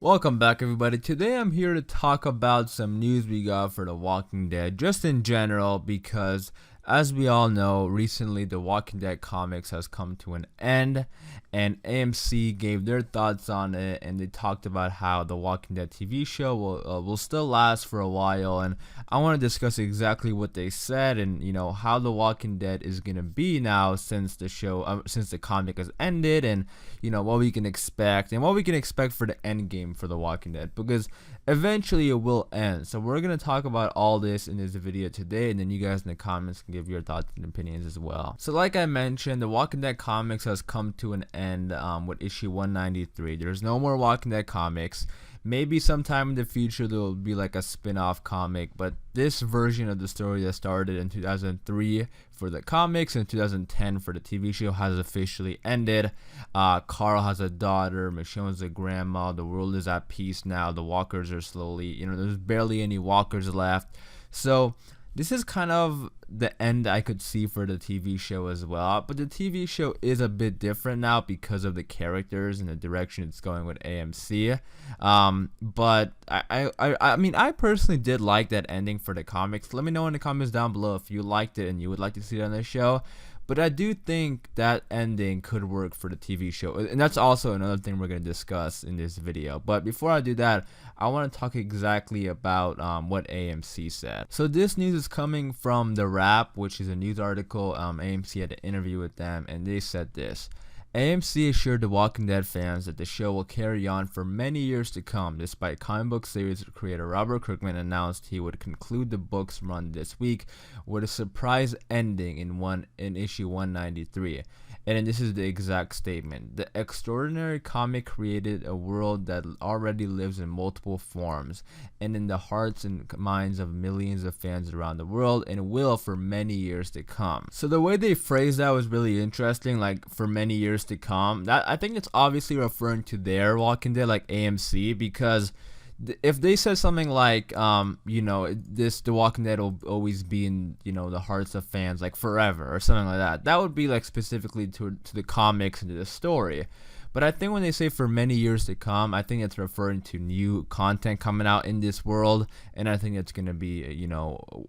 Welcome back, everybody. Today I'm here to talk about some news we got for The Walking Dead, just in general, because as we all know, recently The Walking Dead comics has come to an end, and AMC gave their thoughts on it, and they talked about how The Walking Dead TV show will still last for a while, and I want to discuss exactly what they said, and how The Walking Dead is gonna be now since the comic has ended, and what we can expect and what we can expect for the end game for The Walking Dead, because eventually it will end. So we're going to talk about all this in this video today, and then you guys in the comments can give your thoughts and opinions as well. So like I mentioned, The Walking Dead comics has come to an end with issue 193. There's no more Walking Dead comics. Maybe sometime in the future there will be like a spin-off comic, but this version of the story that started in 2003 for the comics and 2010 for the TV show has officially ended. Carl has a daughter, Michonne's a grandma, the world is at peace now, the walkers are slowly, there's barely any walkers left. So this is kind of the end I could see for the TV show as well, but the TV show is a bit different now because of the characters and the direction it's going with AMC. But I mean, I personally did like that ending for the comics. Let me know in the comments down below if you liked it and you would like to see it on the show. But I do think that ending could work for the TV show. And that's also another thing we're going to discuss in this video. But before I do that, I want to talk exactly about what AMC said. So this news is coming from The Wrap, which is a news article. AMC had an interview with them, and they said this. AMC assured The Walking Dead fans that the show will carry on for many years to come, despite comic book series creator Robert Kirkman announced he would conclude the book's run this week with a surprise ending in issue 193. And this is the exact statement. The extraordinary comic created a world that already lives in multiple forms and in the hearts and minds of millions of fans around the world, and will for many years to come. So the way they phrased that was really interesting, like for many years to come. That I think it's obviously referring to their Walking Dead, like AMC, because if they said something like The Walking Dead will always be in the hearts of fans like forever or something like that, that would be like specifically to the comics and to the story. But I think when they say for many years to come, I think it's referring to new content coming out in this world, and I think it's going to be,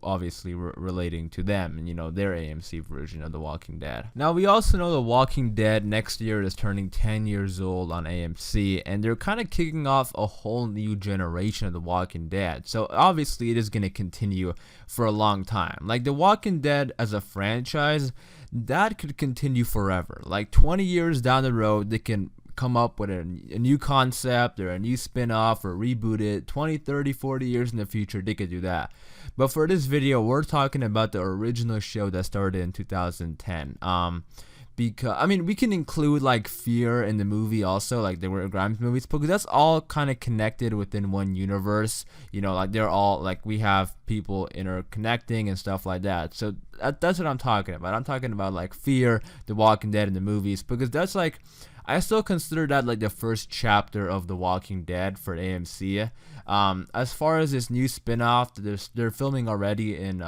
obviously relating to them and, their AMC version of The Walking Dead. Now, we also know The Walking Dead next year is turning 10 years old on AMC, and they're kind of kicking off a whole new generation of The Walking Dead. So, obviously, it is going to continue for a long time. Like, The Walking Dead as a franchise, that could continue forever. Like 20 years down the road, they can come up with a new concept or a new spin-off or reboot it. 20, 30, 40 years in the future, they could do that. But for this video, we're talking about the original show that started in 2010. Because I mean, we can include like Fear in the movie also, like the Rick Grimes movies, because that's all kind of connected within one universe. Like they're all like, we have people interconnecting and stuff like that. So that's what I'm talking about. I'm talking about like Fear, The Walking Dead in the movies, because that's like, I still consider that like the first chapter of The Walking Dead for AMC. As far as this new spin-off, they're filming already in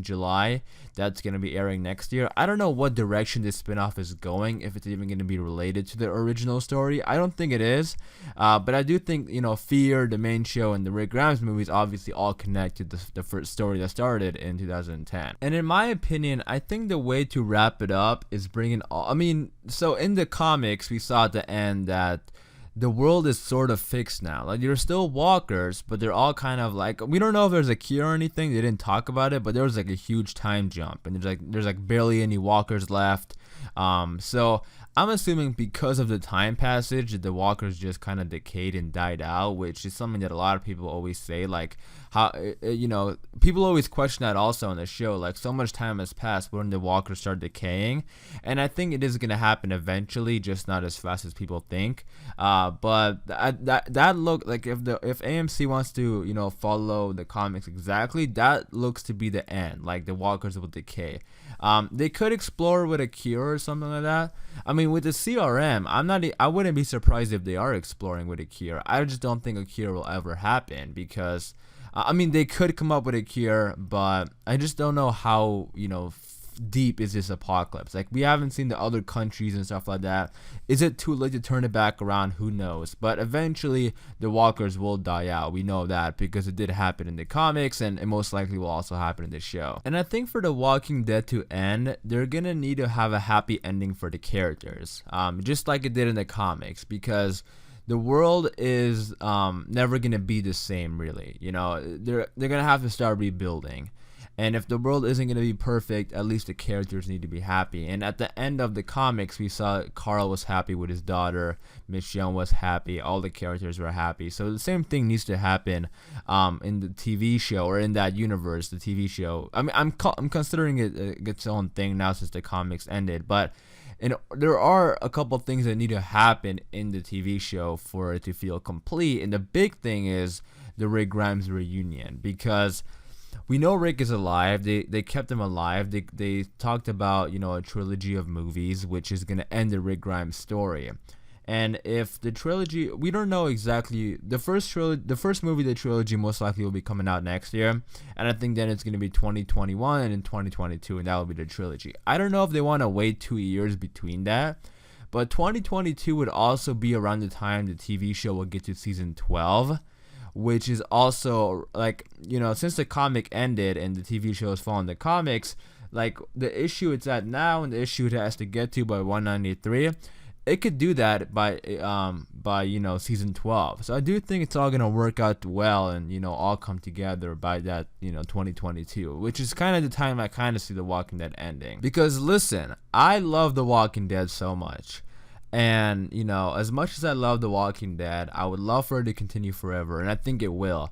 July. That's going to be airing next year. I don't know what direction this spin-off is going, if it's even going to be related to the original story. I don't think it is. But I do think, Fear, the main show, and the Rick Grimes movies obviously all connect to the first story that started in 2010. And in my opinion, I think the way to wrap it up is bringing all... I mean, so in the comics, we saw at the end that the world is sort of fixed now. Like, you're still walkers, but they're all kind of like, we don't know if there's a cure or anything. They didn't talk about it, but there was like a huge time jump, and there's like barely any walkers left. So I'm assuming because of the time passage, the walkers just kind of decayed and died out, which is something that a lot of people always say, like how people always question that also on the show, like so much time has passed when the walkers start decaying, and I think it is going to happen eventually, just not as fast as people think. But that look like, if AMC wants to follow the comics exactly, that looks to be the end, like the walkers will decay. They could explore with a cure or something like that. I mean, with the CRM, I wouldn't be surprised if they are exploring with a cure. I just don't think a cure will ever happen, because I mean, they could come up with a cure, but I just don't know how deep is this apocalypse? Like, we haven't seen the other countries and stuff like that. Is it too late to turn it back around? Who knows? But eventually the walkers will die out. We know that because it did happen in the comics, and it most likely will also happen in the show. And I think for The Walking Dead to end, they're gonna need to have a happy ending for the characters, just like it did in the comics, because the world is never gonna be the same, really. You know, they're gonna have to start rebuilding, and if the world isn't gonna be perfect, at least the characters need to be happy. And at the end of the comics, we saw Carl was happy with his daughter, Michonne was happy, all the characters were happy. So the same thing needs to happen in the TV show, or in that universe, the TV show. I mean, I'm considering it its own thing now since the comics ended, but. And there are a couple things that need to happen in the TV show for it to feel complete. And the big thing is the Rick Grimes reunion, because we know Rick is alive. They kept him alive. They talked about, you know, a trilogy of movies, which is going to end the Rick Grimes story. And if the trilogy, we don't know exactly, the first movie of the trilogy most likely will be coming out next year, and I think then it's going to be 2021 and in 2022, and that will be the trilogy. I don't know if they want to wait 2 years between that, but 2022 would also be around the time the TV show will get to season 12, which is also, like, you know, since the comic ended and the TV show is following the comics, like, the issue it's at now and the issue it has to get to by 193, it could do that by you know, season 12. So I do think it's all gonna work out well, and, you know, all come together by that, you know, 2022, which is kind of the time I kind of see The Walking Dead ending. Because listen, I love The Walking Dead so much, and, you know, as much as I love The Walking Dead, I would love for it to continue forever, and I think it will.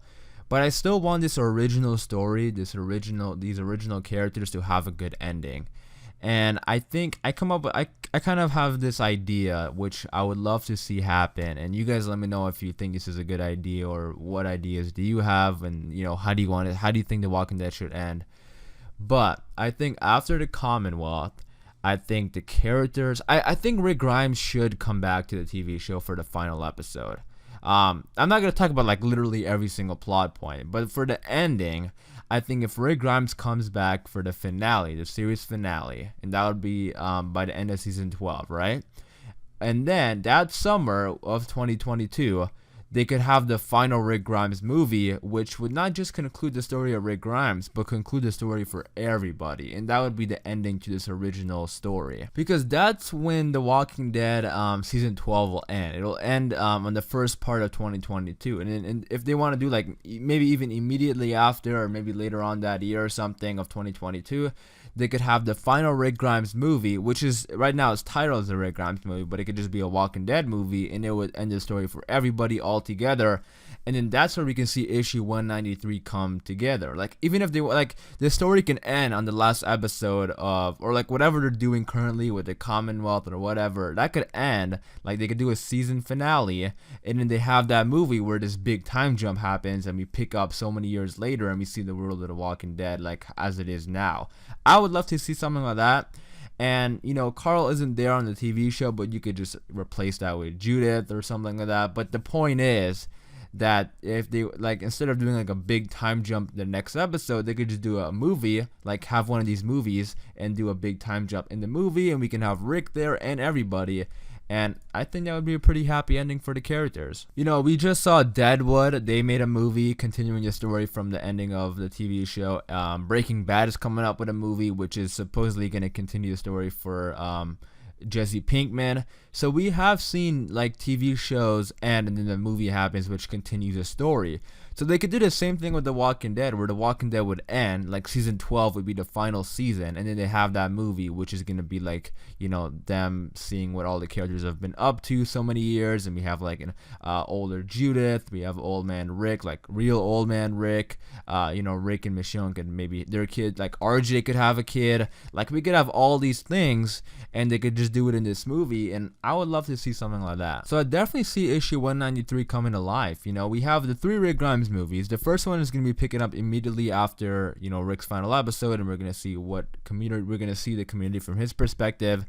But I still want this original story, these original characters to have a good ending. And I think I kind of have this idea which I would love to see happen, and you guys let me know if you think this is a good idea, or what ideas do you have, and, you know, how do you think The Walking Dead should end. But I think after the Commonwealth, I think the characters, I think Rick Grimes should come back to the TV show for the final episode. I'm not going to talk about, like, literally every single plot point, but for the ending, I think if Rick Grimes comes back for the finale, the series finale, and that would be by the end of season 12, right? And then that summer of 2022, they could have the final Rick Grimes movie, which would not just conclude the story of Rick Grimes, but conclude the story for everybody. And that would be the ending to this original story. Because that's when The Walking Dead season 12 will end. It'll end on the first part of 2022. And if they want to do, like, maybe even immediately after, or maybe later on that year or something of 2022, they could have the final Rick Grimes movie, which is, right now it's titled as the Rick Grimes movie, but it could just be a Walking Dead movie, and it would end the story for everybody all together. And then that's where we can see issue 193 come together. Like, even if they, like, the story can end on the last episode of, or like whatever they're doing currently with the Commonwealth or whatever, that could end, like, they could do a season finale, and then they have that movie where this big time jump happens, and we pick up so many years later, and we see the world of The Walking Dead, like, as it is now. I would love to see something like that. And, you know, Carl isn't there on the TV show, but you could just replace that with Judith or something like that. But the point is that if they, like, instead of doing like a big time jump the next episode, they could just do a movie, like have one of these movies and do a big time jump in the movie, and we can have Rick there and everybody. And I think that would be a pretty happy ending for the characters. You know, we just saw Deadwood. They made a movie continuing the story from the ending of the TV show. Breaking Bad is coming up with a movie, which is supposedly going to continue the story for Jesse Pinkman. So we have seen, like, TV shows end, and then the movie happens, which continues the story. So they could do the same thing with The Walking Dead, where The Walking Dead would end, like season 12 would be the final season, and then they have that movie, which is going to be like, you know, them seeing what all the characters have been up to so many years, and we have like an older Judith, we have old man Rick, like real old man Rick, you know, Rick and Michonne could maybe, their kid, like RJ could have a kid, like we could have all these things, and they could just do it in this movie, and I would love to see something like that. So I definitely see issue 193 coming to life. You know, we have the 3 Rick Grimes movies. The first one is going to be picking up immediately after, you know, Rick's final episode, and we're going to see what community, we're going to see the community from his perspective.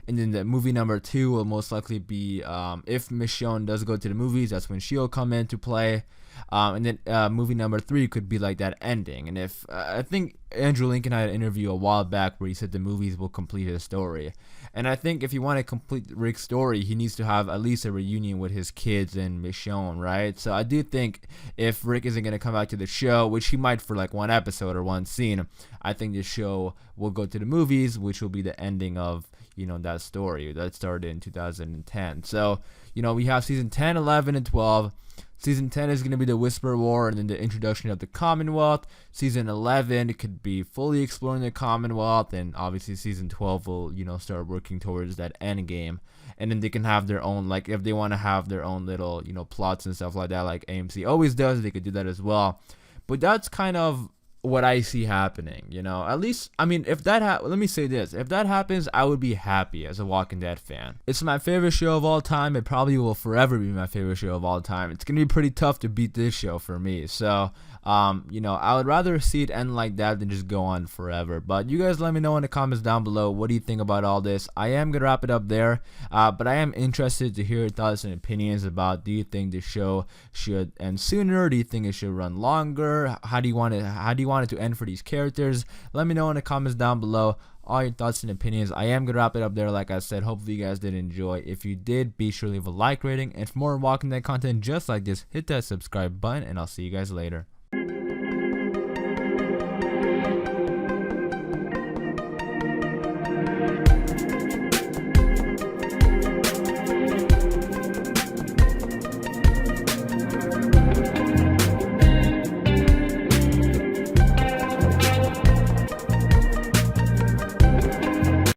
And then the movie number 2 will most likely be, if Michonne does go to the movies, that's when she'll come into play. And then movie number 3 could be like that ending. And if I think Andrew Lincoln had an interview a while back where he said the movies will complete his story. And I think if you want to complete Rick's story, he needs to have at least a reunion with his kids and Michonne, right? So I do think if Rick isn't going to come back to the show, which he might for like one episode or one scene, I think the show will go to the movies, which will be the ending of, that story that started in 2010. So, we have season 10, 11, and 12. Season 10 is going to be the Whisper War and then the introduction of the Commonwealth. Season 11 could be fully exploring the Commonwealth, and obviously season 12 will, start working towards that end game. And then they can have their own, like if they want to have their own little, plots and stuff like that, like AMC always does, they could do that as well. But that's kind of what I see happening, at least, if that let me say this, if that happens, I would be happy as a Walking Dead fan. It's my favorite show of all time. It probably will forever be my favorite show of all time. It's gonna be pretty tough to beat this show for me. So I would rather see it end like that than just go on forever. But you guys let me know in the comments down below, what do you think about all this? I am gonna wrap it up there, but I am interested to hear your thoughts and opinions about, do you think the show should end sooner? Do you think it should run longer? How do you want it to end for these characters? Let me know in the comments down below all your thoughts and opinions. I am gonna wrap it up there, like I said. Hopefully you guys did enjoy. If you did, be sure to leave a like rating, and for more Walking Dead content just like this, hit that subscribe button, and I'll see you guys later.